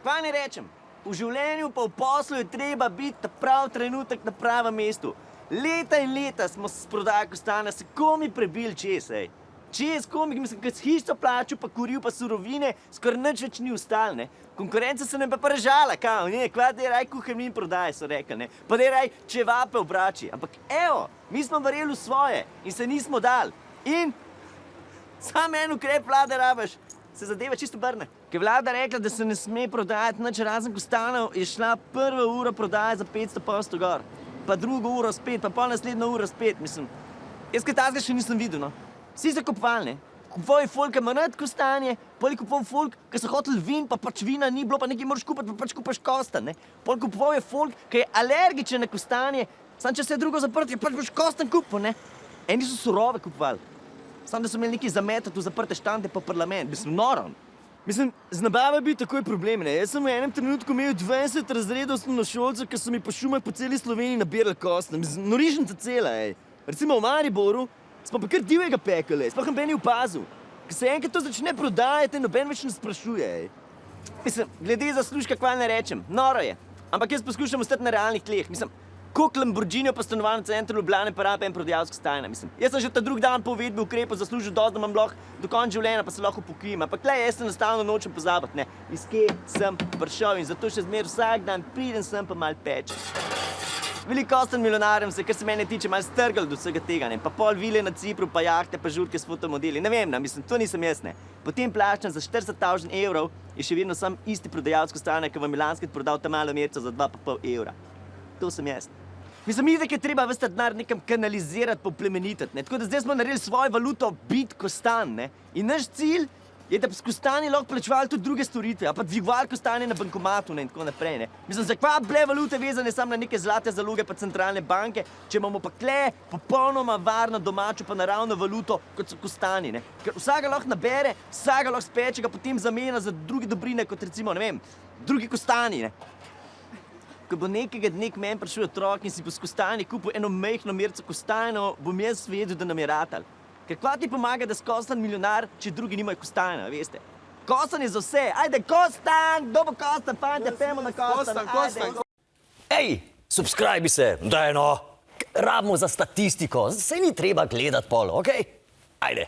Kaj ne rečem? V življenju pa v poslu je treba biti ta prav trenutek na pravem mestu. Leta in leta smo s prodajo kostana se komi prebili čez, ej. Čez komi, mislim, kad s hišco plačil, pa kuril, pa surovine, skoraj nič več ni ostalo, ne. Konkurenca se nam pa režala, kao, ne, kva dej raj kuhemnin prodaje, so rekli, ne. Pa dej raj čevape obrači. Ampak evo, mi smo verjeli v svoje in se nismo dali. In sam en ukrep vlade rabaš, se zadeva čisto obrne. Ker vlada rekla, da se ne sme prodajati nič razen kostanov, je šla prva ura prodaje za 500 posto gor. Pa drugo uro spet, pa pol naslednjo uro spet, mislim. Jaz kaj tazga še nisem videl, no. Vsi so kupovali, ne. Kupoval je folk, ki ima rad kostanje, pol je kupoval folk, ki so hoteli vin, pa pač vina ni bilo, pa nekaj moraš kupiti, pa pač kupaš kostan, ne. Pol kupoval je folk, ki je alergičen na kostanje, samo če se je drugo zaprti, pač boš kostan kupil, ne. Eni so surove kupovali. Samo da so imeli nekaj zametati v zaprte štante pa parlament, mislim, noro. Mislim, z nabavo je bil takoj problem, ne. Jaz sem v enem trenutku imel 20 razredov osnovnošolcev, ki so mi po šumah po celi Sloveniji nabirali kostne. Mislim, norišnica cela, ej. Recimo v Mariboru smo pa kar divjega pekali, sploh noben ni opazil. Ker se enkrat to začne prodajati, noben več ne sprašuje, ej. Mislim, glede zaslužka, kva ne rečem, noro je. Ampak jaz poskušam ostati na realnih tleh. Mislim, koliko Lamborghinijo pa stanovanj v centru Ljubljane pa rabi en prodajalec kostana, mislim. Jaz sem že ta drug dan po uvedbi ukrepov zaslužil dosti, da imam lahko do konca življenja, pa se lahko upokojim. Ampak tle, jaz se enostavno nočem pozabiti, ne. Iz kje sem prišel in zato še zmer vsak dan pridem sem pa malo pečem. Veliko kostan milijonarjem se, kar se mene tiče, malo strgal do vsega tega, ne. Pa pol vile na Cipru, pa jahte, pa žurke s fotomodeli. Ne vem, ne, mislim, to nisem jaz, ne. Potem plačam za 40.000 evrov je še vedno sam isti prodajalec kostana, ki vam je lanskrat prodal ta malo merco za 2,5 evra. To sem jaz. Mislim, itak je treba ves ta denar nekam kanalizirati, poplemenitati, ne. Tako da zdaj smo naredili svojo valuto bit kostan, ne. In naš cilj je, da bi s kostani lahko plačevali tudi druge storitve, ali pa dvigovali kostanje na bankomatu, ne, in tako naprej, ne. Mislim, zakva bile valute vezane samo na neke zlate zaloge pa centralne banke, če imamo pa kle popolnoma varno domačo pa naravno valuto, kot so kostani, ne. Ker vsaka lahko nabere, vsaka lahko speče, ga potem zamenja za druge dobrine, kot recimo, ne vem, drugi kostani, ne. Ko bo nekega dne k meni prišel otrok in si bo s kostani kupil eno majhno merco kostanov, bom jaz vedel, da nam je ratal. Ker kva ti pomaga, da si kostan milijonar, če drugi nimajo kostana, veste? Kostan je za vse. Ajde, kostan! Kdo bo kostan, fantje? Pejmo na kostan. Kostan. Ej, subscribi se, daj no. Rabimo za statistiko, saj ni treba gledati pol, okej? Ajde.